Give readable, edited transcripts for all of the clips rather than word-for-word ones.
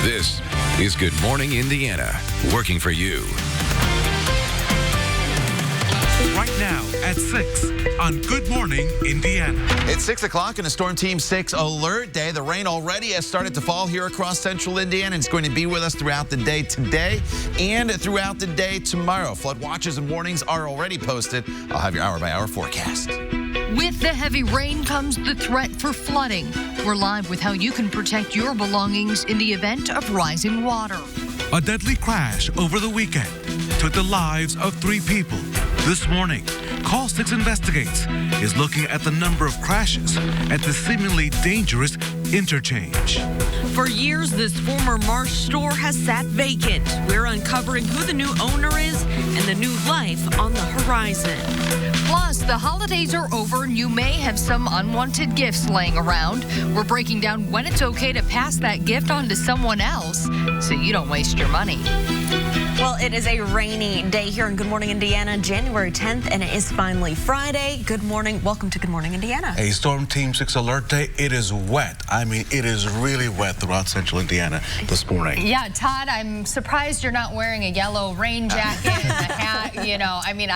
This is Good Morning Indiana, working for you. Right now at 6 on Good Morning Indiana. It's 6 o'clock and a Storm Team 6 alert day. The rain already has started to fall here across central Indiana. It's going to be with us throughout the day today and throughout the day tomorrow. Flood watches and warnings are already posted. I'll have your hour-by-hour forecast. With the heavy rain comes the threat for flooding. We're live with how you can protect your belongings in the event of rising water. A deadly crash over the weekend took the lives of 3 people. This morning, Call 6 Investigates is looking at the number of crashes at the seemingly dangerous interchange. For years, this former Marsh store has sat vacant. We're uncovering who the new owner is and the new life on the horizon. Plus, the holidays are over and you may have some unwanted gifts laying around. We're breaking down when it's okay to pass that gift on to someone else so you don't waste your money. Well, it is a rainy day here in Good Morning Indiana, January 10th, and it is finally Friday. Good morning. Welcome to Good Morning Indiana. A Storm Team 6 alert day. It is wet. I mean, it is really wet throughout central Indiana this morning. Yeah, Todd, I'm surprised you're not wearing a yellow rain jacket and a hat. You know, I mean,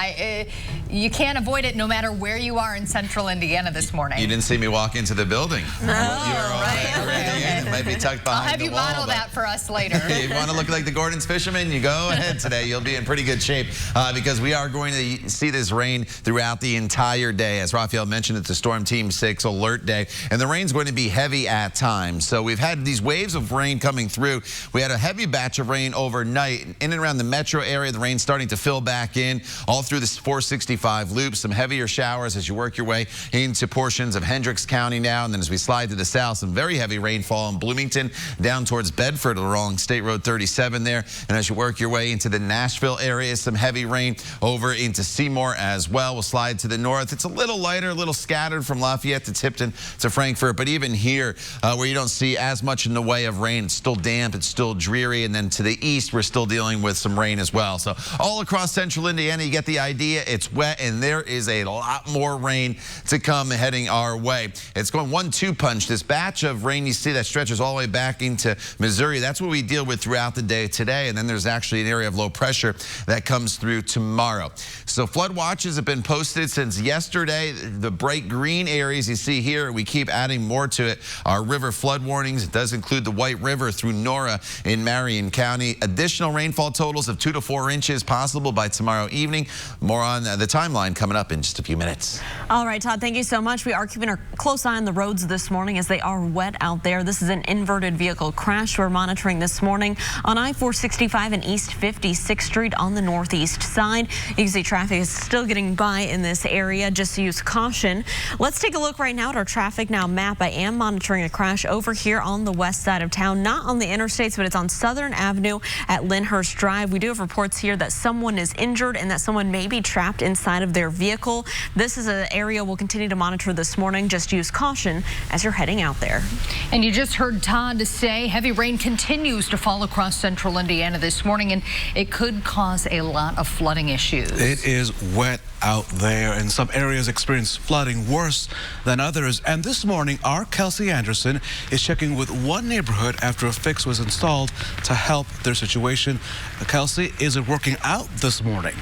you can't avoid it no matter where you are in central Indiana this morning. You didn't see me walk into the building. No, right. It might be tucked behind the wall. I'll have you model that for us later. You want to look like the Gordon's fisherman? You go ahead today. You'll be in pretty good shape because we are going to see this rain throughout the entire day. As Raphael mentioned, it's a Storm Team 6 alert day, and the rain's going to be heavy at times. So we've had these waves of rain coming through. We had a heavy batch of rain overnight in and around the metro area. The rain's starting to fill back in all through this 465 loop. Some heavier showers as you work your way into portions of Hendricks County now, and then as we slide to the south, some very heavy rainfall in Bloomington down towards Bedford along State Road 37 there. And as you work your way into the Nashville area, some heavy rain over into Seymour as well. We'll slide to the north. It's a little lighter, a little scattered from Lafayette to Tipton to Frankfort, but even here where you don't see as much in the way of rain, it's still damp, it's still dreary, and then to the east we're still dealing with some rain as well. So all across central Indiana, you get the idea. It's wet, and there is a lot more rain to come heading our way. It's going 1-2 punch. This batch of rain you see that stretches all the way back into Missouri, that's what we deal with throughout the day today, and then there's actually an area of low pressure that comes through tomorrow. So flood watches have been posted since yesterday. The bright green areas you see here, we keep adding more to it. Our river flood warnings, it does include the White River through Nora in Marion County. Additional rainfall totals of 2 to 4 inches possible by tomorrow evening. More on the timeline coming up in just a few minutes. All right, Todd, thank you so much. We are keeping a close eye on the roads this morning as they are wet out there. This is an inverted vehicle crash we're monitoring this morning on I-465 and East 56th Street on the northeast side. You can see traffic is still getting by in this area. Just use caution. Let's take a look right now at our traffic now map. I am monitoring a crash over here on the west side of town, not on the interstates, but it's on Southern Avenue at Lyndhurst Drive. We do have reports here that someone is injured and that someone may be trapped inside of their vehicle. This is an area we'll continue to monitor this morning. Just use caution as you're heading out there. And you just heard Todd say heavy rain continues to fall across central Indiana this morning, and it could cause a lot of flooding issues. It is wet out there, and some areas experience flooding worse than others. And this morning, our Kelsey Anderson is checking with one neighborhood after a fix was installed to help their situation. Kelsey, is it working out this morning?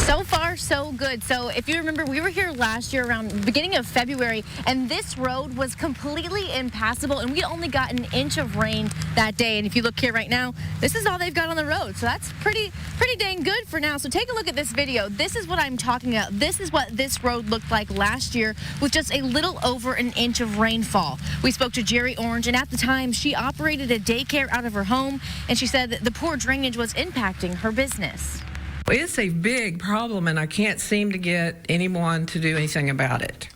So far, so good. So if you remember, we were here last year around the beginning of February, and this road was completely impassable, and we only got an inch of rain that day. And if you look here right now, this is all they've got on the road. So that's pretty dang good for now. So take a look at this video. This is what I'm talking about. This is what this road looked like last year with just a little over an inch of rainfall. We spoke to Jerry Orange, and at the time, she operated a daycare out of her home, and she said that the poor drainage was impacting her business. It's a big problem, and I can't seem to get anyone to do anything about it.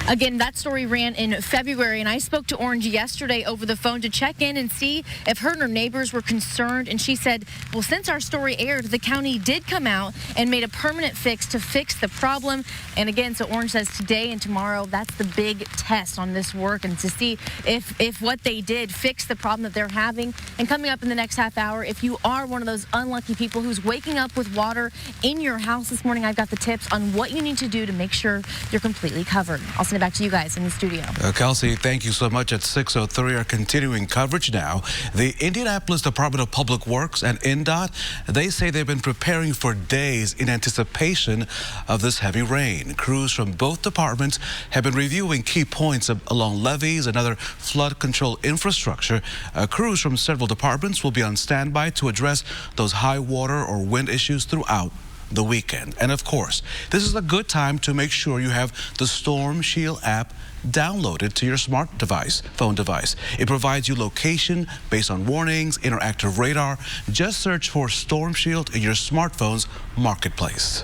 Again, that story ran in February, and I spoke to Orange yesterday over the phone to check in and see if her and her neighbors were concerned. And she said, well, since our story aired, the county did come out and made a permanent fix to fix the problem. And again, so Orange says today and tomorrow, that's the big test on this work, and to see if what they did fixed the problem that they're having. And coming up in the next half hour, if you are one of those unlucky people who's waking up with water in your house this morning, I've got the tips on what you need to do to make sure you're completely covered. I'll send it back to you guys in the studio. Kelsey, thank you so much. At 6:03, our continuing coverage now. The Indianapolis Department of Public Works and INDOT, they say they've been preparing for days in anticipation of this heavy rain. Crews from both departments have been reviewing key points along levees and other flood control infrastructure. Crews from several departments will be on standby to address those high water or wind issues throughout the weekend. And of course, this is a good time to make sure you have the Storm Shield app downloaded to your phone device. It provides you location based on warnings, interactive radar. Just search for Storm Shield in your smartphone's marketplace.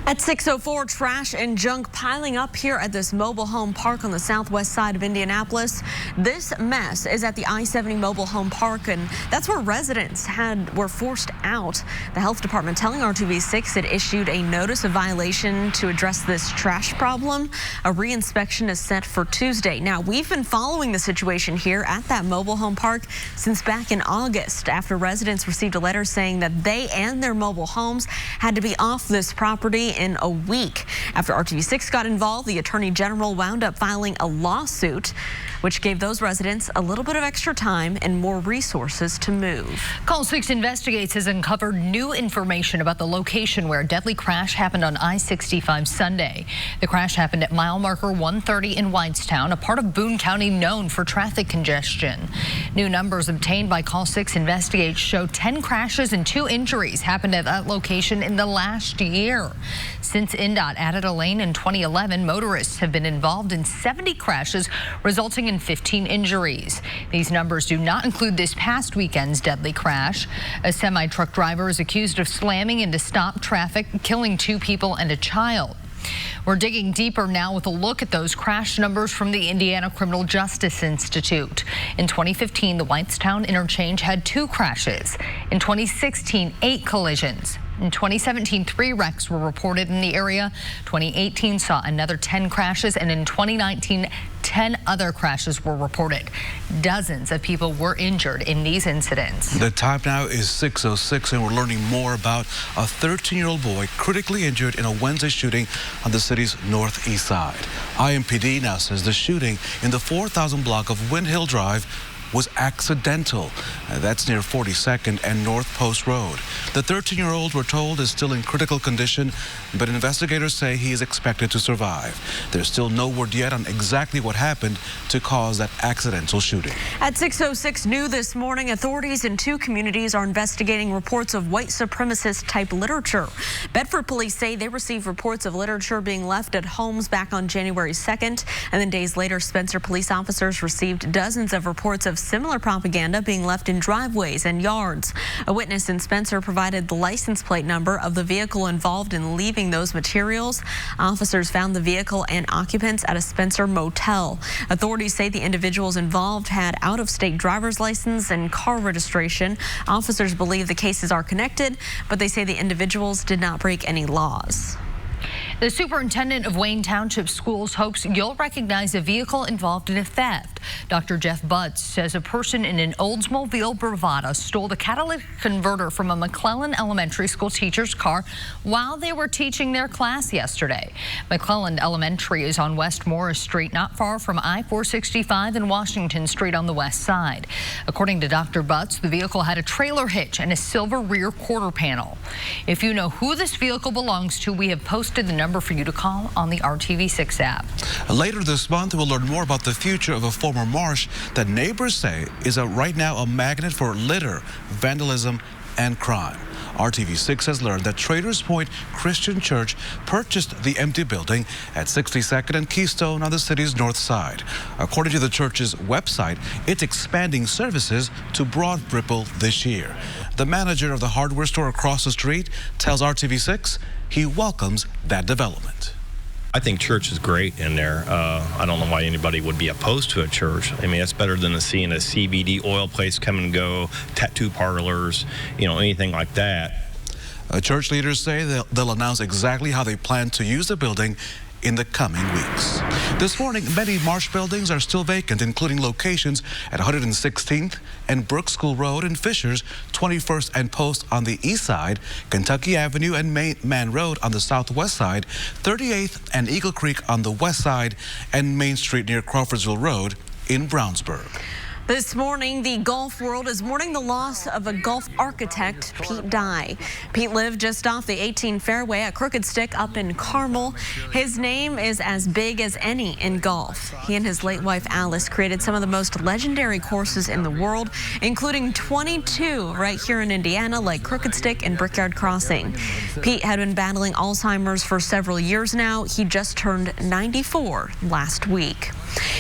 At 6:04, trash and junk piling up here at this mobile home park on the southwest side of Indianapolis. This mess is at the I-70 mobile home park, and that's where residents were forced out. The health department telling RTV6 it issued a notice of violation to address this trash problem. A reinspection is set for Tuesday. Now, we've been following the situation here at that mobile home park since back in August, after residents received a letter saying that they and their mobile homes had to be off this property in a week. After RTV6 got involved, the Attorney General wound up filing a lawsuit, which gave those residents a little bit of extra time and more resources to move. Call 6 Investigates has uncovered new information about the location where a deadly crash happened on I-65 Sunday. The crash happened at mile marker 130 in Whitestown, a part of Boone County known for traffic congestion. New numbers obtained by Call 6 Investigates show 10 crashes and 2 injuries happened at that location in the last year. Since INDOT added a lane in 2011, motorists have been involved in 70 crashes, resulting in 15 injuries. These numbers do not include this past weekend's deadly crash. A semi-truck driver is accused of slamming into stop traffic, killing 2 people and a child. We're digging deeper now with a look at those crash numbers from the Indiana Criminal Justice Institute. In 2015, the Whitestown interchange had 2 crashes. In 2016, 8 collisions. In 2017, 3 wrecks were reported in the area. 2018 saw another 10 crashes, and in 2019, 10 other crashes were reported. Dozens of people were injured in these incidents. The time now is 6:06, and we're learning more about a 13-year-old boy critically injured in a Wednesday shooting on the city's northeast side. IMPD now says the shooting in the 4000 block of Wind Hill Drive was accidental. That's near 42nd and North Post Road. The 13-year-old, we're told, is still in critical condition, but investigators say he is expected to survive. There's still no word yet on exactly what happened to cause that accidental shooting. At 6:06 new this morning, authorities in 2 communities are investigating reports of white supremacist type literature. Bedford police say they received reports of literature being left at homes back on January 2nd, and then days later, Spencer police officers received dozens of reports of similar propaganda being left in driveways and yards. A witness in Spencer provided the license plate number of the vehicle involved in leaving those materials. Officers found the vehicle and occupants at a Spencer motel. Authorities say the individuals involved had out-of-state driver's license and car registration. Officers believe the cases are connected, but they say the individuals did not break any laws. The superintendent of Wayne Township Schools hopes you'll recognize a vehicle involved in a theft. Dr. Jeff Butts says a person in an Oldsmobile Bravada stole the catalytic converter from a McClellan Elementary School teacher's car while they were teaching their class yesterday. McClellan Elementary is on West Morris Street, not far from I-465 and Washington Street on the west side. According to Dr. Butts, the vehicle had a trailer hitch and a silver rear quarter panel. If you know who this vehicle belongs to, we have posted the number for you to call on the RTV6 app. Later this month, we'll learn more about the future of a former marsh that neighbors say is right now a magnet for litter, vandalism, and crime. RTV6 has learned that Traders Point Christian Church purchased the empty building at 62nd and Keystone on the city's north side. According to the church's website, it's expanding services to Broad Ripple this year. The manager of the hardware store across the street tells RTV6 he welcomes that development. I think church is great in there. I don't know why anybody would be opposed to a church. I mean, it's better than seeing a CBD oil place come and go, tattoo parlors, anything like that. Church leaders say they'll announce exactly how they plan to use the building in the coming weeks. This morning, many Marsh buildings are still vacant, including locations at 116th and Brooks School Road and Fishers, 21st and Post on the east side, Kentucky Avenue and Man Road on the southwest side, 38th and Eagle Creek on the west side, and Main Street near Crawfordsville Road in Brownsburg. This morning, the golf world is mourning the loss of a golf architect, Pete Dye. Pete lived just off the 18 fairway at Crooked Stick up in Carmel. His name is as big as any in golf. He and his late wife, Alice, created some of the most legendary courses in the world, including 22 right here in Indiana, like Crooked Stick and Brickyard Crossing. Pete had been battling Alzheimer's for several years now. He just turned 94 last week.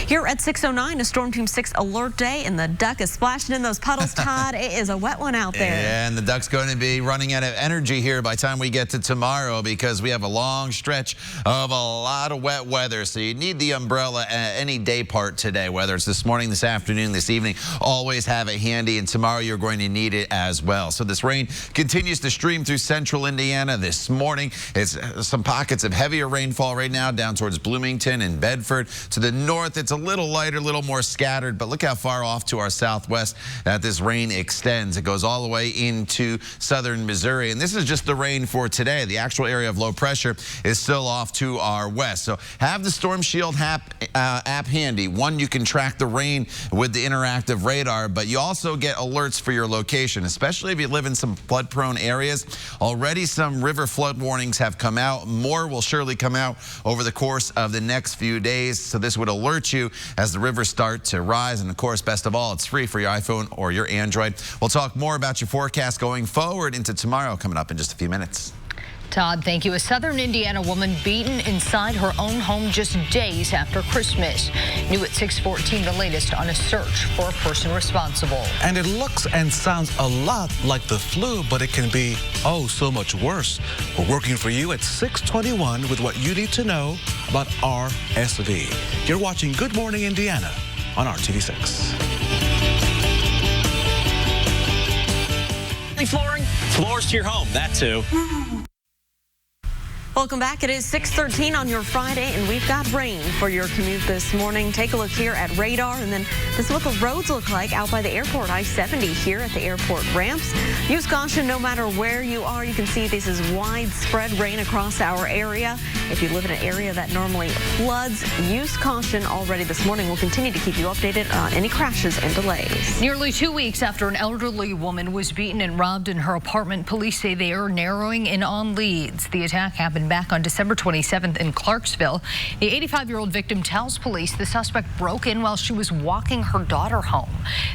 Here at 6:09, a Storm Team 6 alert day, and the duck is splashing in those puddles, Todd. It is a wet one out there. And the duck's going to be running out of energy here by the time we get to tomorrow, because we have a long stretch of a lot of wet weather. So you need the umbrella at any day part today, whether it's this morning, this afternoon, this evening. Always have it handy, and tomorrow you're going to need it as well. So this rain continues to stream through central Indiana this morning. It's some pockets of heavier rainfall right now down towards Bloomington and Bedford. To the north, it's a little lighter, a little more scattered, but look how far off to our southwest that this rain extends. It goes all the way into southern Missouri, and this is just the rain for today. The actual area of low pressure is still off to our west. So have the Storm Shield app handy. One, you can track the rain with the interactive radar, but you also get alerts for your location, especially if you live in some flood-prone areas. Already some river flood warnings have come out. More will surely come out over the course of the next few days, so this would alert you as the rivers start to rise. And of course, best of all, it's free for your iPhone or your Android. We'll talk more about your forecast going forward into tomorrow coming up in just a few minutes. Todd, thank you. A southern Indiana woman beaten inside her own home just days after Christmas. New at 6:14, the latest on a search for a person responsible. And it looks and sounds a lot like the flu, but it can be, oh, so much worse. We're working for you at 6:21 with what you need to know about RSV. You're watching Good Morning Indiana on RTV6. Flooring, floors to your home, that too. Welcome back. It is 6:13 on your Friday, and we've got rain for your commute this morning. Take a look here at radar, and then this is what the roads look like out by the airport. I-70 here at the airport ramps. Use caution no matter where you are. You can see this is widespread rain across our area. If you live in an area that normally floods, use caution already this morning. We'll continue to keep you updated on any crashes and delays. Nearly 2 weeks after an elderly woman was beaten and robbed in her apartment, police say they are narrowing in on leads. The attack happened back on December 27th in Clarksville. The 85-year-old victim tells police the suspect broke in while she was walking her daughter home.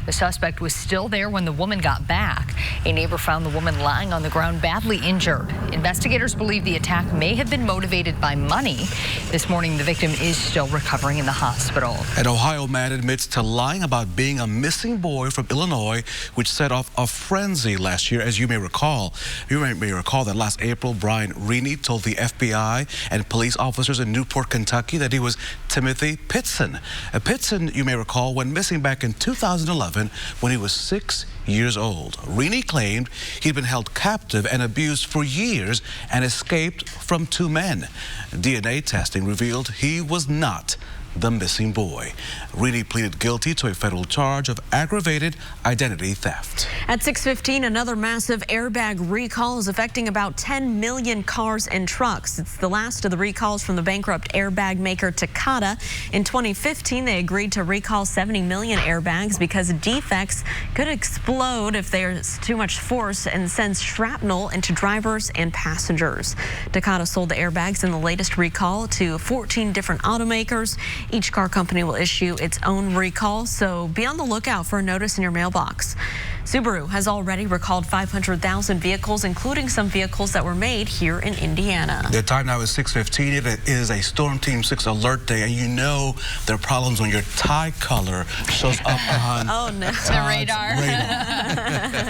The suspect was still there when the woman got back. A neighbor found the woman lying on the ground badly injured. Investigators believe the attack may have been motivated by money. This morning, the victim is still recovering in the hospital. An Ohio man admits to lying about being a missing boy from Illinois, which set off a frenzy last year, as you may recall. You may recall that last April, Brian Reaney told the FBI and police officers in Newport, Kentucky that he was Timothy Pitson. Pitson, you may recall, went missing back in 2011 when he was 6 years old. Reaney claimed he'd been held captive and abused for years and escaped from 2 men. DNA testing revealed he was not the missing boy. Reaney pleaded guilty to a federal charge of aggravated identity theft. At 6:15, another massive airbag recall is affecting about 10 million cars and trucks. It's the last of the recalls from the bankrupt airbag maker Takata. In 2015, they agreed to recall 70 million airbags because defects could explode if there's too much force and send shrapnel into drivers and passengers. Takata sold the airbags in the latest recall to 14 different automakers. Each car company will issue its own recall, so be on the lookout for a notice in your mailbox. Subaru has already recalled 500,000 vehicles, including some vehicles that were made here in Indiana. The time now is 6:15. It is a Storm Team 6 alert day, and you know there are problems when your tie color shows up on the radar.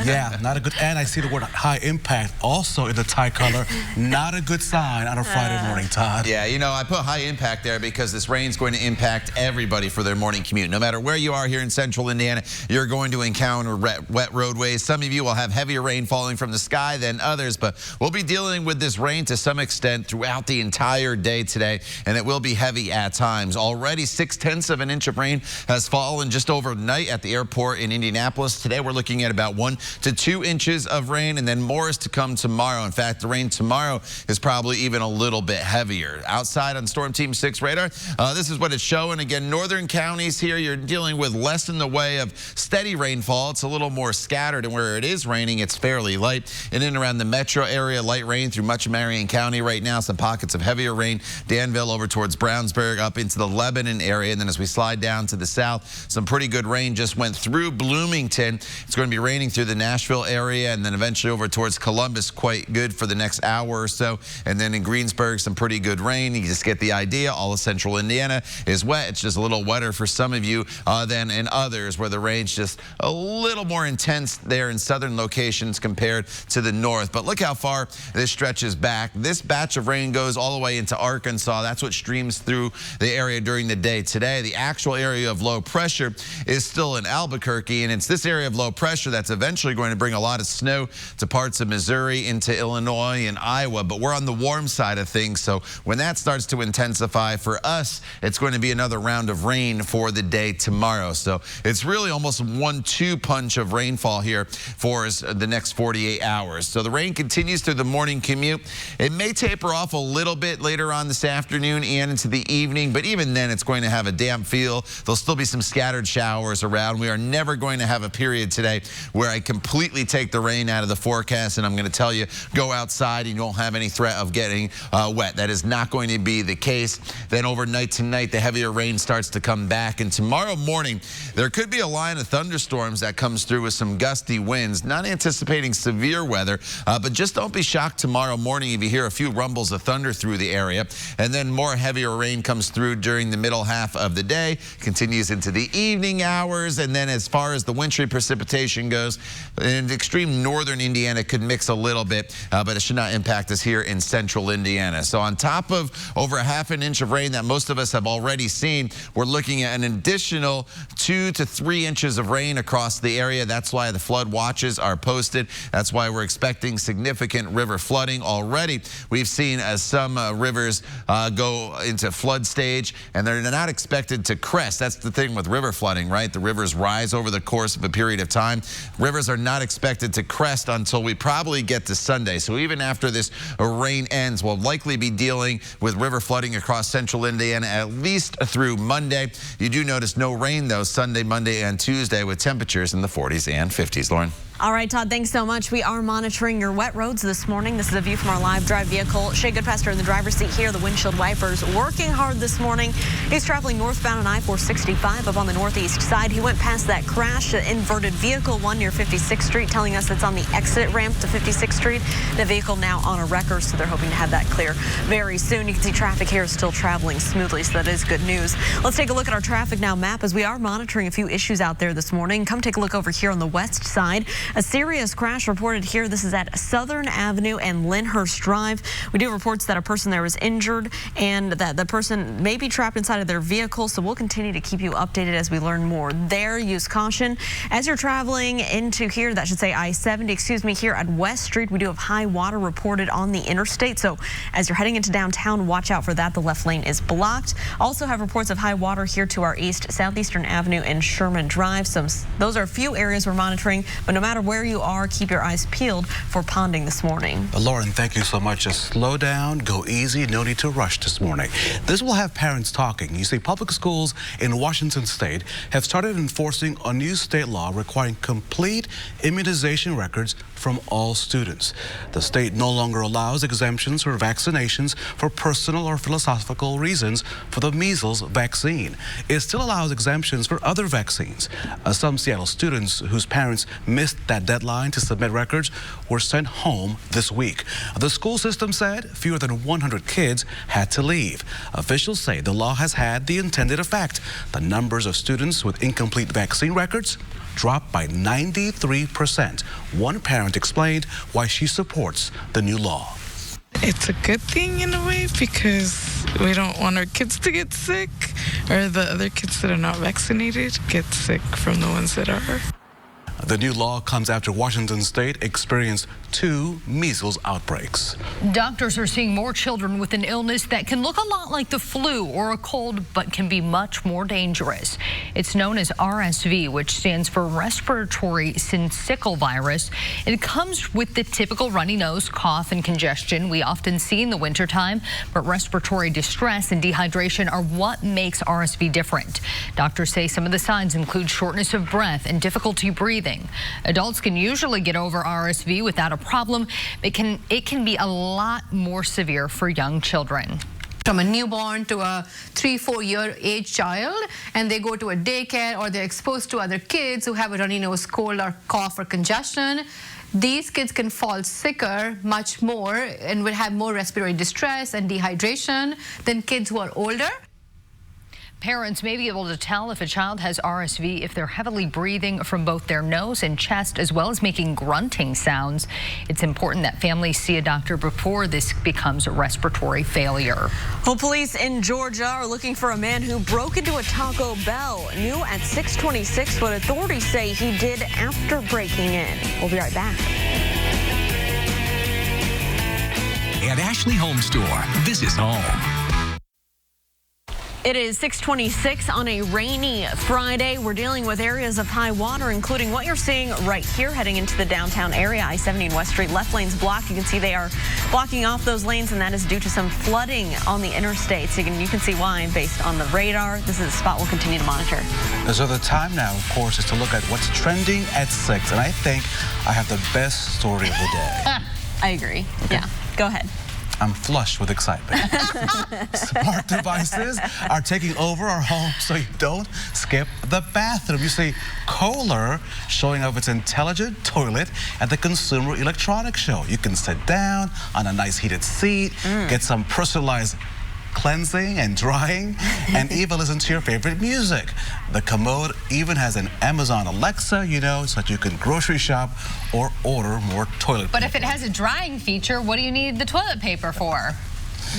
Yeah, not a good. And I see the word high impact also in the tie color. Not a good sign on a Friday morning, Todd. Yeah, you know, I put high impact there because this rain's going to impact everybody for their morning commute. No matter where you are here in central Indiana, you're going to encounter wet wet roadways. Some of you will have heavier rain falling from the sky than others, but we'll be dealing with this rain to some extent throughout the entire day today, and it will be heavy at times. Already 0.6 of an inch of rain has fallen just overnight at the airport in Indianapolis. Today we're looking at about 1 to 2 inches of rain, and then more is to come tomorrow. In fact, the rain tomorrow is probably even a little bit heavier. Outside on Storm Team 6 radar, this is what it's showing. Again, northern counties here, you're dealing with less in the way of steady rainfall. It's a little more scattered, and where it is raining, it's fairly light. In and around the metro area, light rain through much of Marion County right now. Some pockets of heavier rain. Danville over towards Brownsburg, up into the Lebanon area. And then as we slide down to the south, some pretty good rain just went through Bloomington. It's going to be raining through the Nashville area and then eventually over towards Columbus, quite good for the next hour or so. And then in Greensburg, some pretty good rain. You just get the idea. All of central Indiana is wet. It's just a little wetter for some of you than in others, where the rain's just a little more intense there in southern locations compared to the north. But look how far this stretches back. This batch of rain goes all the way into Arkansas. That's what streams through the area during the day today. The actual area of low pressure is still in Albuquerque, and it's this area of low pressure that's eventually going to bring a lot of snow to parts of Missouri, into Illinois and Iowa. But we're on the warm side of things, so when that starts to intensify for us, it's going to be another round of rain for the day tomorrow. So it's really almost 1-2 punch of rainfall here for us the next 48 hours. So the rain continues through the morning commute. It may taper off a little bit later on this afternoon and into the evening, but even then it's going to have a damp feel. There'll still be some scattered showers around. We are never going to have a period today where I completely take the rain out of the forecast and I'm going to tell you, go outside and you won't have any threat of getting wet. That is not going to be the case. Then overnight tonight, the heavier rain starts to come back, and tomorrow morning there could be a line of thunderstorms that comes through with some gusty winds. Not anticipating severe weather, but just don't be shocked tomorrow morning if you hear a few rumbles of thunder through the area. And then more heavier rain comes through during the middle half of the day, continues into the evening hours, and then as far as the wintry precipitation goes, in extreme northern Indiana could mix a little bit, but it should not impact us here in central Indiana. So on top of over 1/2 inch of rain that most of us have already seen, we're looking at an additional 2 to 3 inches of rain across the area. That's why the flood watches are posted. That's why we're expecting significant river flooding already. We've seen some rivers go into flood stage, and they're not expected to crest. That's the thing with river flooding, right? The rivers rise over the course of a period of time. Rivers are not expected to crest until we probably get to Sunday. So even after this rain ends, we'll likely be dealing with river flooding across central Indiana at least through Monday. You do notice no rain, though, Sunday, Monday, and Tuesday, with temperatures in the 40s and 50s. Lauren? All right, Todd, thanks so much. We are monitoring your wet roads this morning. This is a view from our live drive vehicle. Shea Goodpaster in the driver's seat here. The windshield wipers working hard this morning. He's traveling northbound on I-465 up on the northeast side. He went past that crash, inverted vehicle one near 56th Street, telling us it's on the exit ramp to 56th Street. The vehicle now on a wrecker, so they're hoping to have that clear very soon. You can see traffic here is still traveling smoothly, so that is good news. Let's take a look at our traffic now map as we are monitoring a few issues out there this morning. Come take a look over here on the west side. A serious crash reported here. This is at Southern Avenue and Lyndhurst Drive. We do have reports that a person there was injured and that the person may be trapped inside of their vehicle, so we'll continue to keep you updated as we learn more there. Use caution as you're traveling into here, that should say I-70, excuse me, here at West Street. We do have high water reported on the interstate, so as you're heading into downtown, watch out for that. The left lane is blocked. Also have reports of high water here to our east, Southeastern Avenue and Sherman Drive. Those are a few areas we're monitoring, but no matter where you are, keep your eyes peeled for ponding this morning. Lauren, thank you so much. Just slow down, go easy, no need to rush this morning. This will have parents talking. You see, public schools in Washington state have started enforcing a new state law requiring complete immunization records from all students. The state no longer allows exemptions for vaccinations for personal or philosophical reasons for the measles vaccine. It still allows exemptions for other vaccines. Some Seattle students whose parents missed that deadline to submit records were sent home this week. The school system said fewer than 100 kids had to leave. Officials say the law has had the intended effect. The numbers of students with incomplete vaccine records dropped by 93%. One parent explained why she supports the new law. It's a good thing in a way because we don't want our kids to get sick or the other kids that are not vaccinated get sick from the ones that are. The new law comes after Washington state experienced 2 measles outbreaks. Doctors are seeing more children with an illness that can look a lot like the flu or a cold, but can be much more dangerous. It's known as RSV, which stands for respiratory syncytial virus. It comes with the typical runny nose, cough, and congestion we often see in the wintertime, but respiratory distress and dehydration are what makes RSV different. Doctors say some of the signs include shortness of breath and difficulty breathing. Adults can usually get over RSV without a problem. It can be a lot more severe for young children. From a newborn to a 3-4 year age child, and they go to a daycare or they're exposed to other kids who have a runny nose, cold, or cough or congestion. These kids can fall sicker much more and will have more respiratory distress and dehydration than kids who are older. Parents may be able to tell if a child has RSV if they're heavily breathing from both their nose and chest, as well as making grunting sounds. It's important that families see a doctor before this becomes a respiratory failure. Well, police in Georgia are looking for a man who broke into a Taco Bell. New at 6:26 what authorities say he did after breaking in. We'll be right back. At Ashley Home Store, this is home. It is 6:26 on a rainy Friday. We're dealing with areas of high water, including what you're seeing right here heading into the downtown area. I-70 and West Street left lanes blocked. You can see they are blocking off those lanes, and that is due to some flooding on the interstates. You can see why based on the radar. This is a spot we'll continue to monitor. So the time now, of course, is to look at what's trending at 6. And I think I have the best story of the day. I agree. Yeah, go ahead. I'm flushed with excitement. Smart devices are taking over our homes so you don't skip the bathroom. You see, Kohler showing off its intelligent toilet at the Consumer Electronics Show. You can sit down on a nice heated seat, get some personalized cleansing and drying, and even listen to your favorite music. The commode even has an Amazon Alexa, so that you can grocery shop or order more toilet paper. But if it has a drying feature, what do you need the toilet paper for?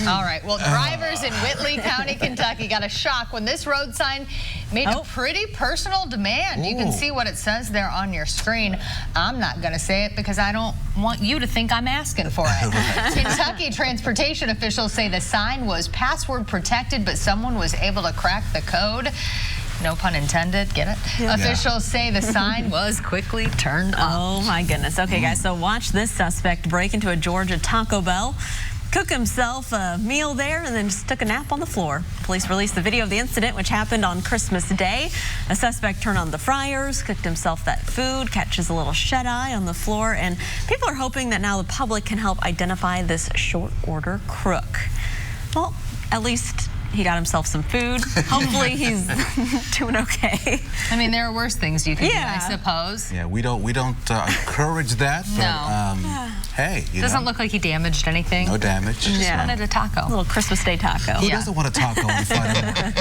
All right, well, drivers in Whitley County, Kentucky got a shock when this road sign made a pretty personal demand. You can see what it says there on your screen. I'm not going to say it because I don't want you to think I'm asking for it. Kentucky transportation officials say the sign was password protected, but someone was able to crack the code. No pun intended, get it? Yeah. Officials say the sign was quickly turned off. Oh my goodness. Okay, guys, so watch this suspect break into a Georgia Taco Bell, cook himself a meal there, and then just took a nap on the floor. Police released the video of the incident, which happened on Christmas Day. A suspect turned on the fryers, cooked himself that food, catches a little shut-eye on the floor, and people are hoping that now the public can help identify this short order crook. Well, at least he got himself some food. Hopefully he's doing okay. I mean, there are worse things you can do, I suppose. Yeah, we don't encourage that. But, hey, doesn't look like he damaged anything. No damage. Just wanted a taco. A little Christmas Day taco. Who doesn't want a taco on Friday?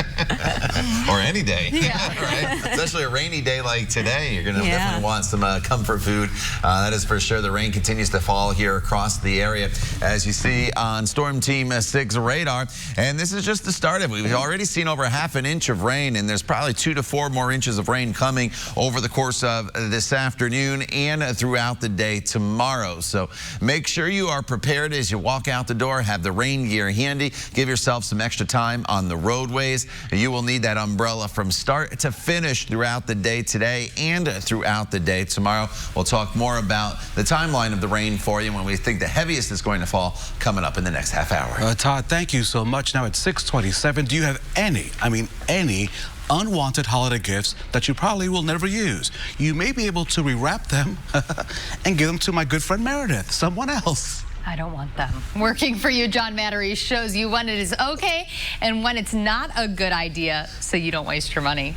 Or any day. Yeah. Right? Especially a rainy day like today. You're going to definitely want some comfort food. That is for sure. The rain continues to fall here across the area, as you see on Storm Team 6 radar. And this is just the start of it. We've already seen over ½ an inch of rain, and there's probably 2 to 4 more inches of rain coming over the course of this afternoon and throughout the day tomorrow. So make sure you are prepared as you walk out the door. Have the rain gear handy. Give yourself some extra time on the roadways. You will need that umbrella from start to finish throughout the day today and throughout the day tomorrow. We'll talk more about the timeline of the rain for you when we think the heaviest is going to fall coming up in the next half hour. Todd, thank you so much. Now at 6:27, do you have any unwanted holiday gifts that you probably will never use? You may be able to rewrap them and give them to my good friend Meredith, someone else. I don't want them. Working for you, John Mattery shows you when it is okay and when it's not a good idea, so you don't waste your money.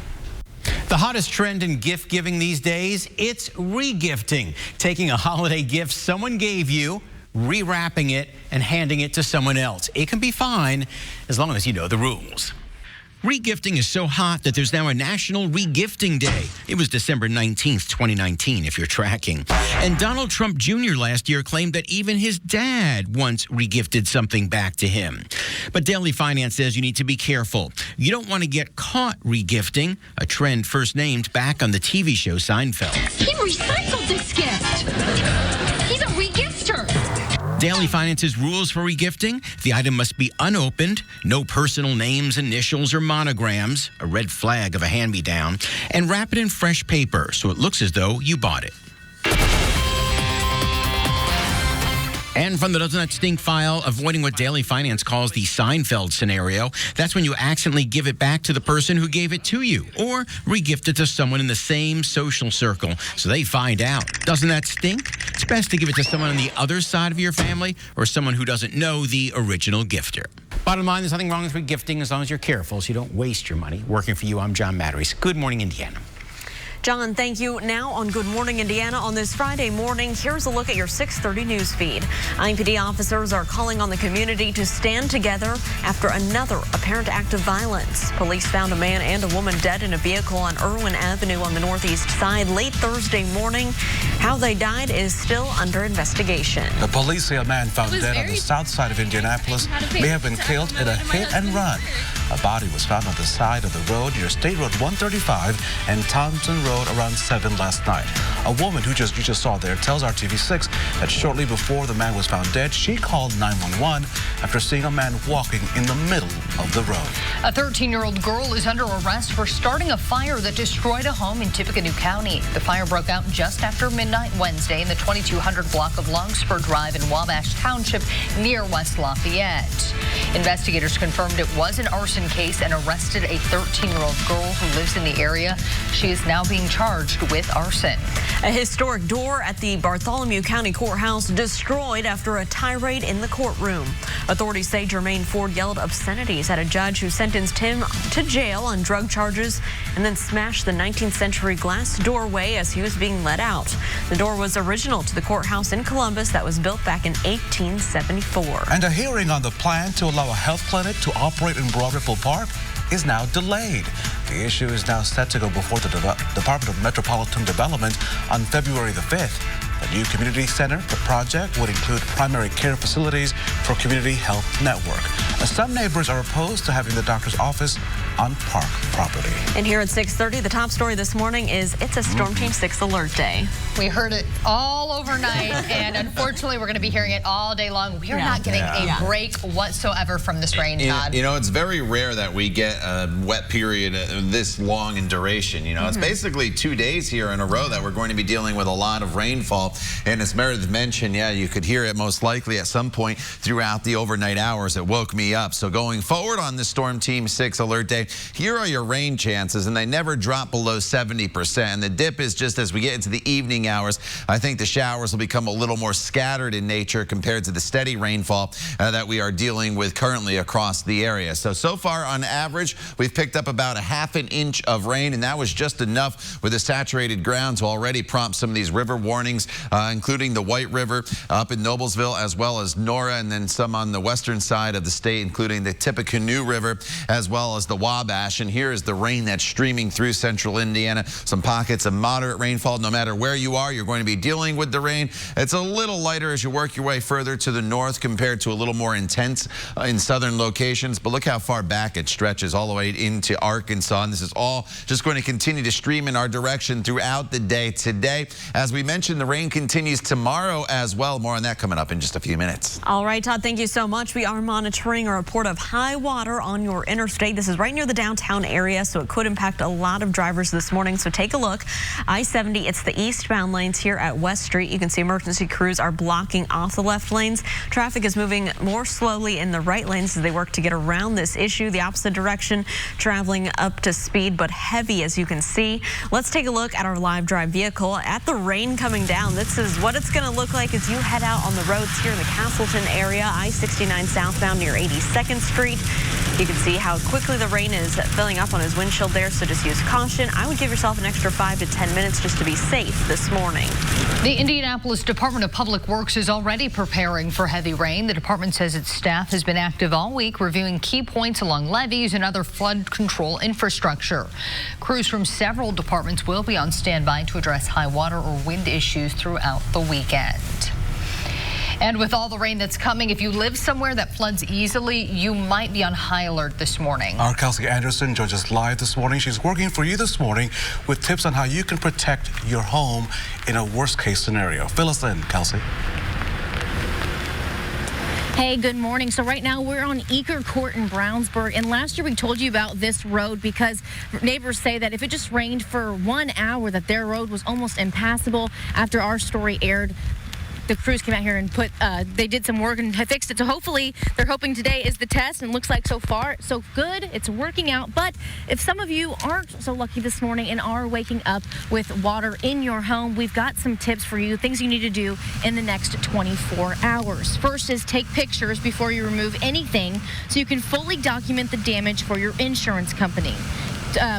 The hottest trend in gift giving these days, it's re-gifting. Taking a holiday gift someone gave you, rewrapping it, and handing it to someone else. It can be fine as long as you know the rules. Regifting is so hot that there's now a National Regifting Day. It was December 19th, 2019, if you're tracking. And Donald Trump Jr. last year claimed that even his dad once regifted something back to him. But Daily Finance says you need to be careful. You don't want to get caught regifting, a trend first named back on the TV show Seinfeld. He recycled this gift. He's a regifter. Daily Finance's rules for regifting: the item must be unopened, no personal names, initials, or monograms, a red flag of a hand-me-down, and wrap it in fresh paper so it looks as though you bought it. And from the Doesn't That Stink file, avoiding what Daily Finance calls the Seinfeld scenario. That's when you accidentally give it back to the person who gave it to you, or regift it to someone in the same social circle so they find out. Doesn't that stink? It's best to give it to someone on the other side of your family or someone who doesn't know the original gifter. Bottom line, there's nothing wrong with regifting as long as you're careful so you don't waste your money. Working for you, I'm John Matteries. Good morning, Indiana. John, thank you. Now on Good Morning Indiana on this Friday morning, here's a look at your 6:30 news feed. IMPD officers are calling on the community to stand together after another apparent act of violence. Police found a man and a woman dead in a vehicle on Irwin Avenue on the northeast side late Thursday morning. How they died is still under investigation. The police say a man found dead on the south side of Indianapolis may have been killed in a hit and run. A body was found on the side of the road near State Road 135 and Thompson Road around 7 last night. A woman who you just saw there tells RTV6 that shortly before the man was found dead, she called 911 after seeing a man walking in the middle of the road. A 13-year-old girl is under arrest for starting a fire that destroyed a home in Tippecanoe County. The fire broke out just after midnight Wednesday in the 2200 block of Longspur Drive in Wabash Township near West Lafayette. Investigators confirmed it was an arson case and arrested a 13-year-old girl who lives in the area. She is now being charged with arson. A historic door at the Bartholomew County Courthouse destroyed after a tirade in the courtroom. Authorities say Jermaine Ford yelled obscenities at a judge who sentenced him to jail on drug charges and then smashed the 19th century glass doorway as he was being let out. The door was original to the courthouse in Columbus that was built back in 1874. And a hearing on the plan to allow a health clinic to operate in Broad Ripple Park is now delayed. The issue is now set to go before the Department of Metropolitan Development on February the 5th. The new community center project would include primary care facilities for Community Health Network. Some neighbors are opposed to having the doctor's office on park property. And here at 6:30, the top story this morning is it's a Storm Team 6 alert day. We heard it all overnight, and unfortunately, we're going to be hearing it all day long. We are not getting a break whatsoever from this rain, Todd. You know, it's very rare that we get a wet period this long in duration. You know, it's basically 2 days here in a row that we're going to be dealing with a lot of rainfall. And as Meredith mentioned, yeah, you could hear it most likely at some point throughout the overnight hours. It woke me up. So going forward on this Storm Team 6 alert day, here are your rain chances, and they never drop below 70%. And the dip is just as we get into the evening hours. I think the showers will become a little more scattered in nature compared to the steady rainfall that we are dealing with currently across the area. So far on average, we've picked up about a ½ an inch of rain, and that was just enough with the saturated ground to already prompt some of these river warnings, including the White River up in Noblesville, as well as Nora, and then some on the western side of the state, including the Tippecanoe River, as well as the Wabash. And here is the rain that's streaming through central Indiana. Some pockets of moderate rainfall. No matter where you are, you're going to be dealing with the rain. It's a little lighter as you work your way further to the north compared to a little more intense in southern locations. But look how far back it stretches all the way into Arkansas. And this is all just going to continue to stream in our direction throughout the day today. As we mentioned, the rain continues tomorrow as well. More on that coming up in just a few minutes. All right, Todd, thank you so much. We are monitoring a report of high water on your interstate. This is right near the downtown area, so it could impact a lot of drivers this morning. So take a look. I-70, it's the eastbound lanes here at West Street. You can see emergency crews are blocking off the left lanes. Traffic is moving more slowly in the right lanes as they work to get around this issue. The opposite direction, traveling up to speed, but heavy as you can see. Let's take a look at our live drive vehicle at the rain coming down. This is what it's going to look like as you head out on the roads here in the Castleton area. I-69 southbound near 82nd Street. You can see how quickly the rain is filling up on his windshield there, so just use caution. I would give yourself an extra 5 to 10 minutes just to be safe this morning. The Indianapolis Department of Public Works is already preparing for heavy rain. The department says its staff has been active all week reviewing key points along levees and other flood control infrastructure. Crews from several departments will be on standby to address high water or wind issues throughout the weekend. And with all the rain that's coming, if you live somewhere that floods easily, you might be on high alert this morning. Our Kelsey Anderson joins us live this morning. She's working for you this morning with tips on how you can protect your home in a worst-case scenario. Fill us in, Kelsey. Hey, good morning. So right now we're on Eaker Court in Brownsburg, and last year we told you about this road because neighbors say that if it just rained for 1 hour that their road was almost impassable. After our story aired, the crews came out here and they did some work and have fixed it. So hopefully they're hoping today is the test, and looks like so far so good. It's working out. But if some of you aren't so lucky this morning and are waking up with water in your home, we've got some tips for you, things you need to do in the next 24 hours. First is take pictures before you remove anything so you can fully document the damage for your insurance company.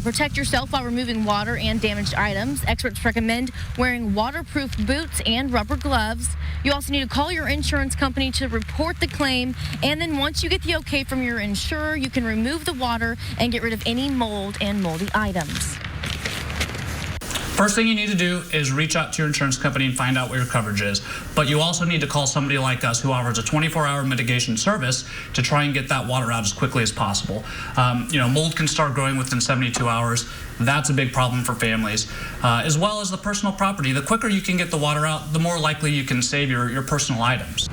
Protect yourself while removing water and damaged items. Experts recommend wearing waterproof boots and rubber gloves. You also need to call your insurance company to report the claim, and then once you get the okay from your insurer, you can remove the water and get rid of any mold and moldy items. First thing you need to do is reach out to your insurance company and find out what your coverage is. But you also need to call somebody like us who offers a 24-hour mitigation service to try and get that water out as quickly as possible. Mold can start growing within 72 hours. That's a big problem for families, as well as the personal property. The quicker you can get the water out, the more likely you can save your personal items.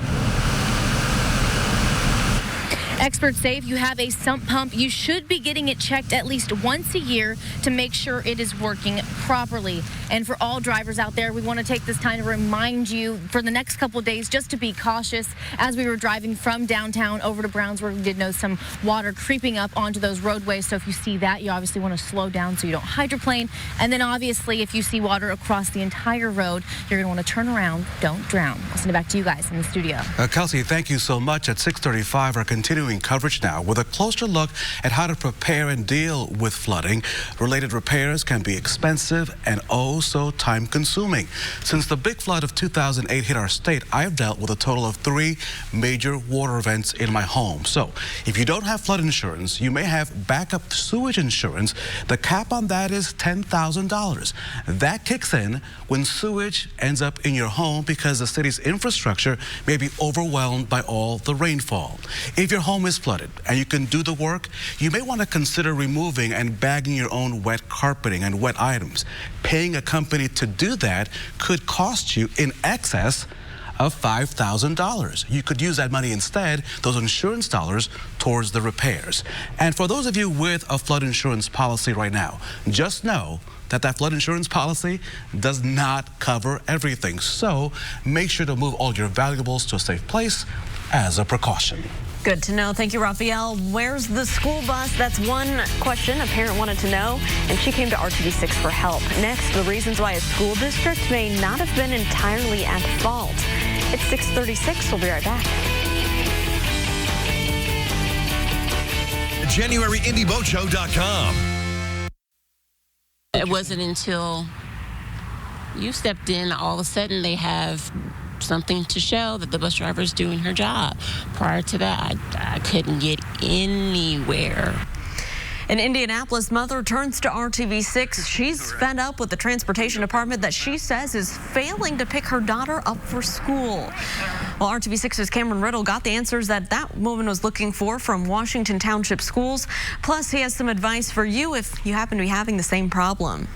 Experts say if you have a sump pump, you should be getting it checked at least once a year to make sure it is working properly. And for all drivers out there, we want to take this time to remind you for the next couple of days just to be cautious. As we were driving from downtown over to Brownsburg, we did notice some water creeping up onto those roadways. So if you see that, you obviously want to slow down so you don't hydroplane. And then obviously, if you see water across the entire road, you're going to want to turn around, don't drown. I'll send it back to you guys in the studio. Kelsey, thank you so much. At 6:35, our continuing coverage now with a closer look at how to prepare and deal with flooding. Related repairs can be expensive and oh so time-consuming. Since the big flood of 2008 hit our state, I have dealt with a total of 3 major water events in my home. So if you don't have flood insurance, you may have backup sewage insurance. The cap on that is $10,000. That kicks in when sewage ends up in your home because the city's infrastructure may be overwhelmed by all the rainfall. If your home is flooded and you can do the work, you may want to consider removing and bagging your own wet carpeting and wet items. Paying a company to do that could cost you in excess of $5,000. You could use that money instead, those insurance dollars, towards the repairs. And for those of you with a flood insurance policy right now, just know that flood insurance policy does not cover everything. So make sure to move all your valuables to a safe place as a precaution. Good to know. Thank you, Raphael. Where's the school bus? That's one question a parent wanted to know, and she came to RTV6 for help. Next, the reasons why a school district may not have been entirely at fault. It's 6:36. We'll be right back. JanuaryIndyBoatShow.com. It wasn't until you stepped in, all of a sudden they have something to show that the bus driver is doing her job. Prior to that, I couldn't get anywhere. An Indianapolis mother turns to RTV6. She's fed up with the transportation department that she says is failing to pick her daughter up for school. Well, RTV6's Cameron Riddle got the answers that woman was looking for from Washington Township Schools. Plus, he has some advice for you if you happen to be having the same problem.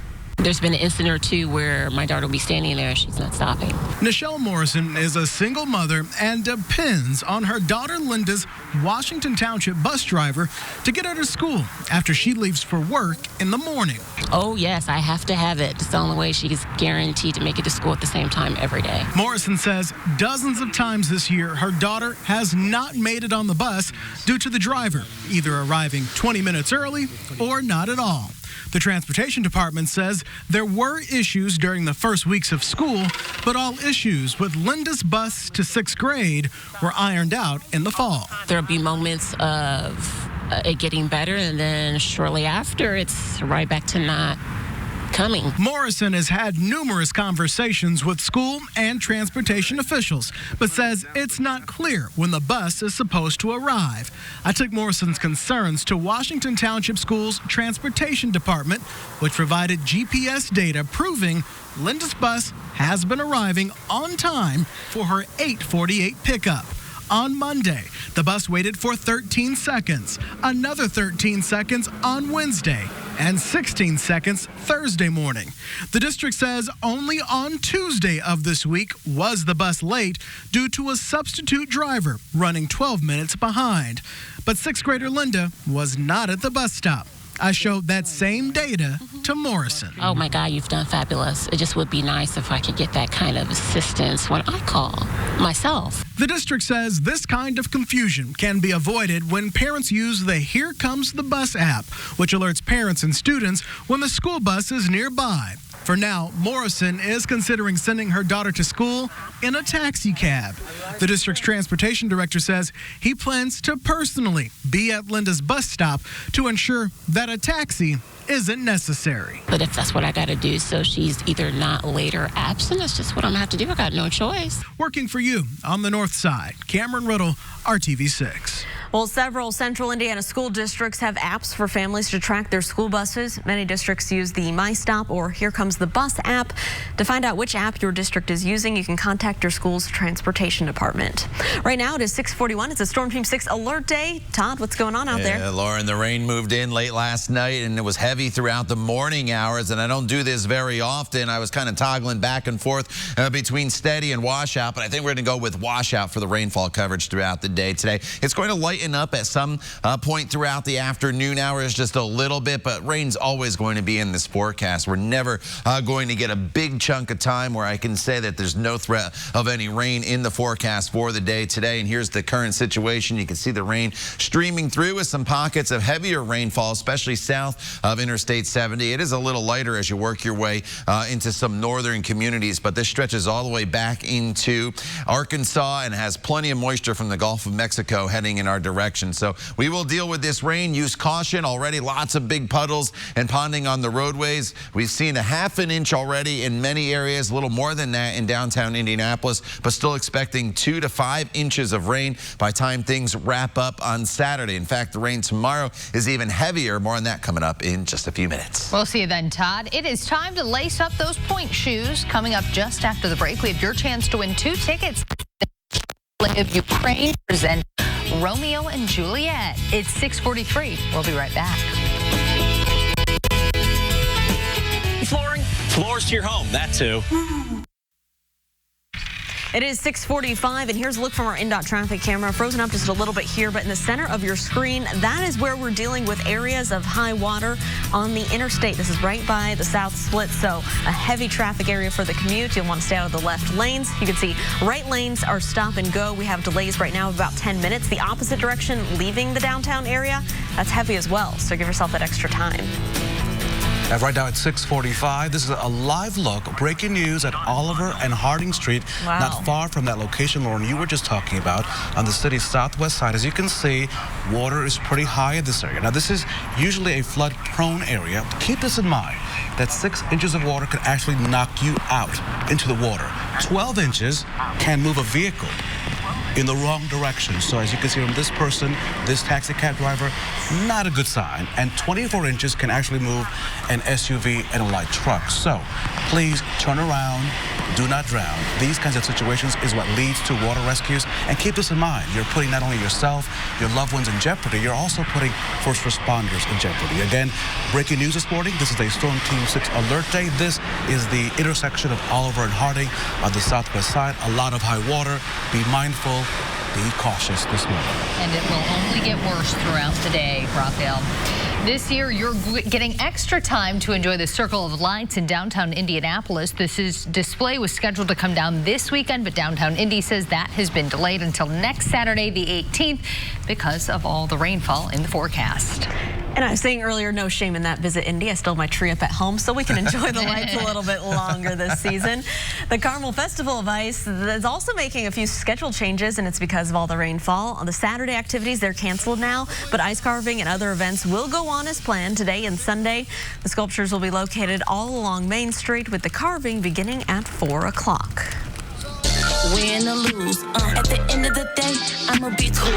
There's been an incident or two where my daughter will be standing there, she's not stopping. Nichelle Morrison is a single mother and depends on her daughter Linda's Washington Township bus driver to get her to school after she leaves for work in the morning. Oh, yes, I have to have it. It's the only way she's guaranteed to make it to school at the same time every day. Morrison says dozens of times this year her daughter has not made it on the bus due to the driver either arriving 20 minutes early or not at all. The transportation department says there were issues during the first weeks of school, but all issues with Linda's bus to 6th grade were ironed out in the fall. There'll be moments of it getting better, and then shortly after, it's right back to not coming. Morrison has had numerous conversations with school and transportation officials, but says it's not clear when the bus is supposed to arrive. I took Morrison's concerns to Washington Township Schools Transportation Department, which provided GPS data proving Linda's bus has been arriving on time for her 8:48 pickup. On Monday, the bus waited for 13 seconds, another 13 seconds on Wednesday, and 16 seconds Thursday morning. The district says only on Tuesday of this week was the bus late due to a substitute driver running 12 minutes behind. But 6th grader Linda was not at the bus stop. I showed that same data to Morrison. Oh my God, you've done fabulous. It just would be nice if I could get that kind of assistance when I call myself. The district says this kind of confusion can be avoided when parents use the Here Comes the Bus app, which alerts parents and students when the school bus is nearby. For now, Morrison is considering sending her daughter to school in a taxi cab. The district's transportation director says he plans to personally be at Linda's bus stop to ensure that a taxi isn't necessary. But if that's what I got to do, so she's either not late or absent, that's just what I'm going to have to do. I got no choice. Working for you on the north side, Cameron Riddle, RTV6. Well, several central Indiana school districts have apps for families to track their school buses. Many districts use the My Stop or Here Comes the Bus app. To find out which app your district is using, you can contact your school's transportation department. Right now, it is 6:41. It's a Storm Team 6 alert day. Todd, what's going on out there? Lauren, the rain moved in late last night, and it was heavy throughout the morning hours, and I don't do this very often. I was kind of toggling back and forth between steady and washout, but I think we're going to go with washout for the rainfall coverage throughout the day today. It's going to lighten up at some point throughout the afternoon hours just a little bit, but rain's always going to be in this forecast. We're never going to get a big chunk of time where I can say that there's no threat of any rain in the forecast for the day today. And here's the current situation. You can see the rain streaming through with some pockets of heavier rainfall, especially south of Interstate 70. It is a little lighter as you work your way into some northern communities, but this stretches all the way back into Arkansas and has plenty of moisture from the Gulf of Mexico heading in our direction. So we will deal with this rain. Use caution. Already lots of big puddles and ponding on the roadways. We've seen a half an inch already in many areas, a little more than that in downtown Indianapolis, but still expecting 2 to 5 inches of rain by the time things wrap up on Saturday. In fact, the rain tomorrow is even heavier. More on that coming up in just a few minutes. We'll see you then, Todd. It is time to lace up those point shoes. Coming up just after the break, we have your chance to win 2 tickets. Of Ukraine present Romeo and Juliet. It's 6:43. We'll be right back. Flooring, floors to your home, that too. It is 6:45, and here's a look from our INDOT traffic camera. Frozen up just a little bit here, but in the center of your screen, that is where we're dealing with areas of high water on the interstate. This is right by the South Split, so a heavy traffic area for the commute. You'll want to stay out of the left lanes. You can see right lanes are stop and go. We have delays right now of about 10 minutes. The opposite direction, leaving the downtown area, that's heavy as well, so give yourself that extra time. Right now at 6:45, this is a live look, breaking news at Oliver and Harding Street, not far from that location, Lauren, you were just talking about, on the city's southwest side. As you can see, water is pretty high in this area. Now, this is usually a flood-prone area. Keep this in mind, that 6 inches of water could actually knock you out into the water. 12 inches can move a vehicle in the wrong direction. So as you can see from this person, this taxi cab driver, not a good sign. And 24 inches can actually move an SUV and a light truck. So please turn around, do not drown. These kinds of situations is what leads to water rescues. And keep this in mind, you're putting not only yourself, your loved ones in jeopardy, you're also putting first responders in jeopardy. Again, breaking news this morning, this is a Storm Team 6 alert day. This is the intersection of Oliver and Harding on the southwest side. A lot of high water. Be mindful. Be cautious this morning. And it will only get worse throughout the day, Raphael. This year, you're getting extra time to enjoy the Circle of Lights in downtown Indianapolis. This display was scheduled to come down this weekend, but downtown Indy says that has been delayed until next Saturday, the 18th, because of all the rainfall in the forecast. And I was saying earlier, no shame in that. Visit Indy. I still have my tree up at home so we can enjoy the lights a little bit longer this season. The Carmel Festival of Ice is also making a few schedule changes, and it's because of all the rainfall. On the Saturday activities, they're canceled now, but ice carving and other events will go on as planned today and Sunday. The sculptures will be located all along Main Street, with the carving beginning at 4 o'clock. Win or lose, at the end of the day, I'm a bitch who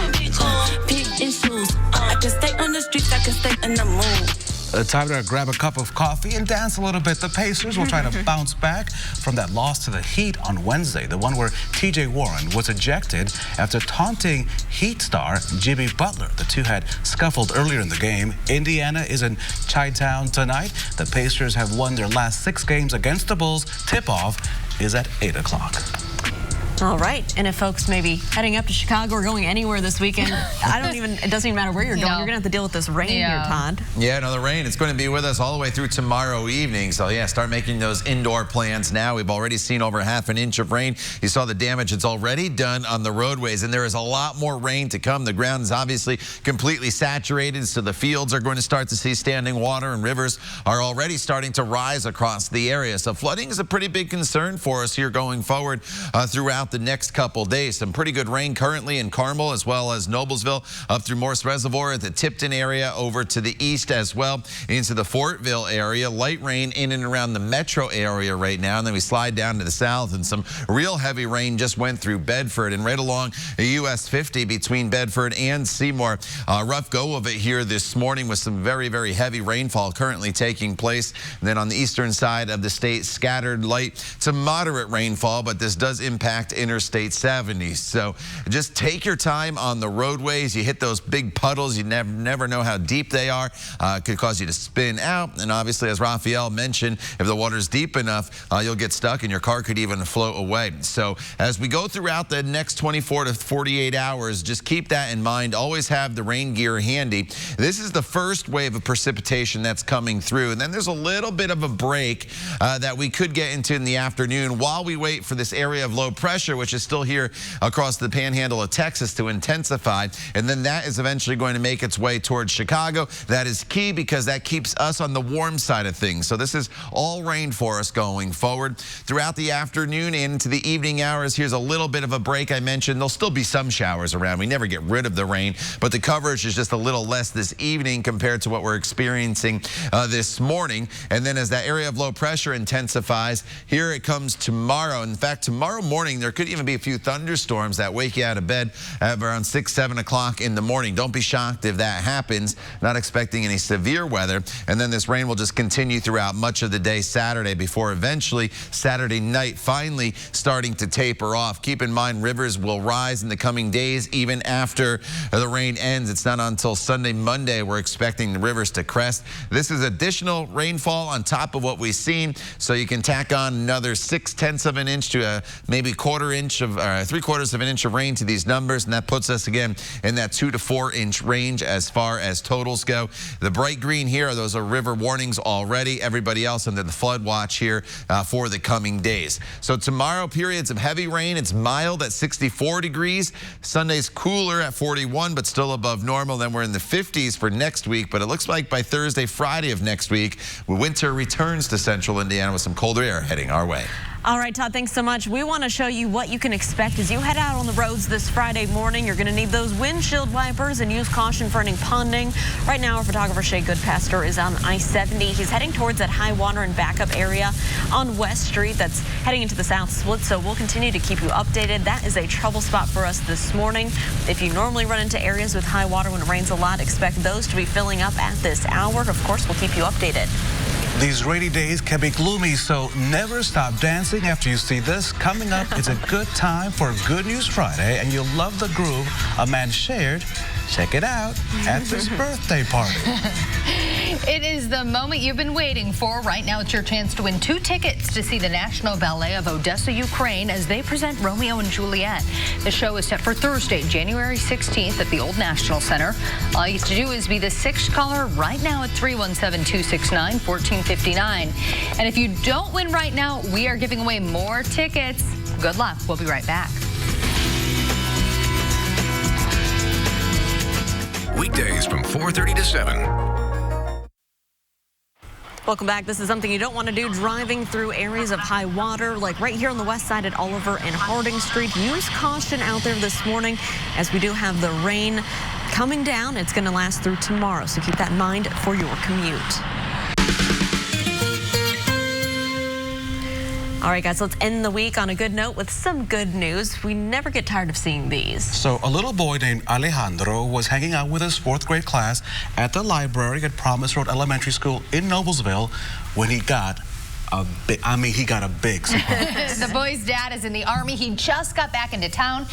pick and choose. I can stay on the streets, I can stay in the mood. Time to grab a cup of coffee and dance a little bit. The Pacers will try to bounce back from that loss to the Heat on Wednesday, the one where T.J. Warren was ejected after taunting Heat star Jimmy Butler. The two had scuffled earlier in the game. Indiana is in Chi-Town tonight. The Pacers have won their last 6 games against the Bulls. Tip-off is at 8 o'clock. All right, and if folks may be heading up to Chicago or going anywhere this weekend, it doesn't even matter where you're going. You're gonna have to deal with this rain here, Todd. Yeah, no, the rain, it's going to be with us all the way through tomorrow evening. So yeah, start making those indoor plans now. We've already seen over half an inch of rain. You saw the damage it's already done on the roadways, and there is a lot more rain to come. The ground is obviously completely saturated, so the fields are going to start to see standing water, and rivers are already starting to rise across the area. So flooding is a pretty big concern for us here going forward throughout the next couple days. Some pretty good rain currently in Carmel as well as Noblesville, up through Morse Reservoir, at the Tipton area, over to the east as well into the Fortville area. Light rain in and around the metro area right now, and then we slide down to the south, and some real heavy rain just went through Bedford and right along the US 50 between Bedford and Seymour. Rough go of it here this morning with some very, very heavy rainfall currently taking place. And then on the eastern side of the state, scattered light to moderate rainfall, but this does impact Interstate 70. So just take your time on the roadways. You hit those big puddles, you never know how deep they are. Could cause you to spin out. And obviously, as Raphael mentioned, if the water's deep enough, you'll get stuck and your car could even float away. So as we go throughout the next 24 to 48 hours, just keep that in mind. Always have the rain gear handy. This is the first wave of precipitation that's coming through. And then there's a little bit of a break that we could get into in the afternoon while we wait for this area of low pressure, which is still here across the panhandle of Texas, to intensify. And then that is eventually going to make its way towards Chicago. That is key because that keeps us on the warm side of things. So this is all rain for us going forward. Throughout the afternoon and into the evening hours, here's a little bit of a break. I mentioned there'll still be some showers around. We never get rid of the rain, but the coverage is just a little less this evening compared to what we're experiencing this morning. And then as that area of low pressure intensifies, here it comes tomorrow. In fact, tomorrow morning, there could even be a few thunderstorms that wake you out of bed at around 6, 7 o'clock in the morning. Don't be shocked if that happens. Not expecting any severe weather. And then this rain will just continue throughout much of the day Saturday before eventually Saturday night finally starting to taper off. Keep in mind, rivers will rise in the coming days even after the rain ends. It's not until Sunday, Monday we're expecting the rivers to crest. This is additional rainfall on top of what we've seen, so you can tack on another 6/10 of an inch to maybe 1/4 inch of 3/4 of an inch of rain to these numbers, and that puts us again in that 2 to 4 inch range as far as totals go. The bright green here, those are river warnings already. Everybody else under the flood watch here for the coming days. So tomorrow, periods of heavy rain. It's mild at 64 degrees. Sunday's cooler at 41, but still above normal. Then we're in the 50s for next week, but it looks like by Thursday, Friday of next week, winter returns to central Indiana with some colder air heading our way. All right, Todd, thanks so much. We want to show you what you can expect as you head out on the roads this Friday morning. You're going to need those windshield wipers and use caution for any ponding. Right now, our photographer Shea Goodpaster is on I-70. He's heading towards that high water and backup area on West Street that's heading into the South Split, so we'll continue to keep you updated. That is a trouble spot for us this morning. If you normally run into areas with high water when it rains a lot, expect those to be filling up at this hour. Of course, we'll keep you updated. These rainy days can be gloomy, so never stop dancing after you see this. Coming up, it's a good time for Good News Friday, and you'll love the groove a man shared. Check it out at this birthday party. It is the moment you've been waiting for. Right now, it's your chance to win 2 tickets to see the National Ballet of Odessa, Ukraine, as they present Romeo and Juliet. The show is set for Thursday, January 16th at the Old National Center. All you have to do is be the 6th caller right now at 317-269-1459. And if you don't win right now, we are giving away more tickets. Good luck. We'll be right back. Weekdays from 4:30 to 7. Welcome back. This is something you don't want to do driving through areas of high water, like right here on the west side at Oliver and Harding Street. Use caution out there this morning as we do have the rain coming down. It's going to last through tomorrow, so keep that in mind for your commute. All right, guys, let's end the week on a good note with some good news. We never get tired of seeing these. So a little boy named Alejandro was hanging out with his 4th grade class at the library at Promise Road Elementary School in Noblesville when he got a big surprise. The boy's dad is in the Army. He just got back into town,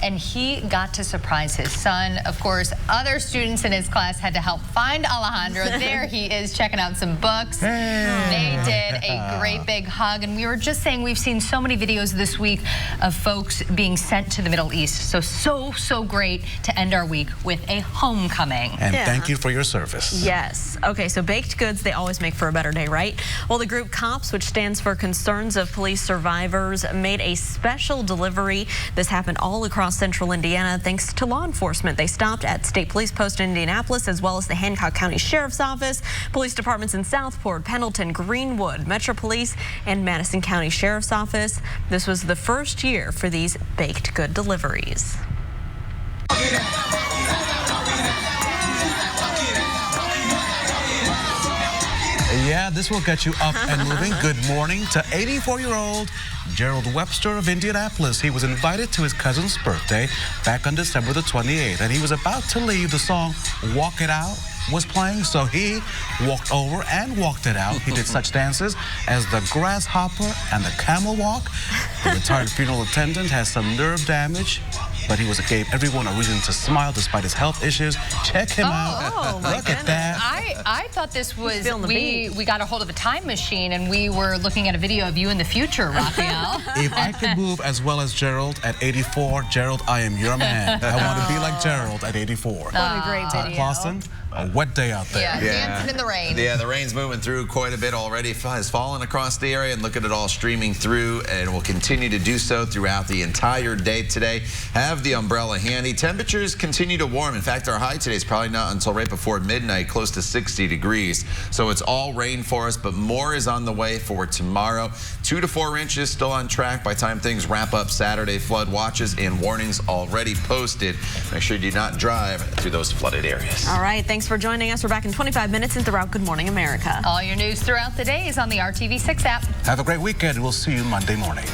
and he got to surprise his son. Of course, other students in his class had to help find Alejandro. There he is checking out some books. They did a great big hug, and we were just saying we've seen so many videos this week of folks being sent to the Middle East. So great to end our week with a homecoming. And thank you for your service. Yes. Okay, so baked goods, they always make for a better day, right? Well, the group COPS, which stands for Concerns of Police Survivors, made a special delivery. This happened all across central Indiana thanks to law enforcement. They stopped at State Police Post in Indianapolis, as well as the Hancock County Sheriff's Office, police departments in Southport, Pendleton, Greenwood, Metro Police, and Madison County Sheriff's Office. This was the first year for these baked good deliveries. Yeah, this will get you up and moving. Good morning to 84-year-old Gerald Webster of Indianapolis. He was invited to his cousin's birthday back on December the 28th, and he was about to leave. The song Walk It Out was playing, so he walked over and walked it out. He did such dances as the grasshopper and the camel walk. The retired funeral attendant has some nerve damage, but he gave everyone a reason to smile despite his health issues. Check him out. My Look at that. I thought this was, we got a hold of a time machine and we were looking at a video of you in the future, Raphael. If I could move as well as Gerald at 84, Gerald, I am your man. I want to be like Gerald at 84. What a great video. Clausen, a wet day out there. Yeah, dancing in the rain. Yeah, the rain's moving through quite a bit already. Has fallen across the area, and look at it all streaming through, and will continue to do so throughout the entire day today. Have the umbrella handy. Temperatures continue to warm. In fact, our high today is probably not until right before midnight, close to 60 degrees. So it's all rain for us, but more is on the way for tomorrow. 2 to 4 inches still on track by the time things wrap up Saturday. Flood watches and warnings already posted. Make sure you do not drive through those flooded areas. All right, thanks for joining us. We're back in 25 minutes and throughout Good Morning America. All your news throughout the day is on the RTV6 app. Have a great weekend. We'll see you Monday morning.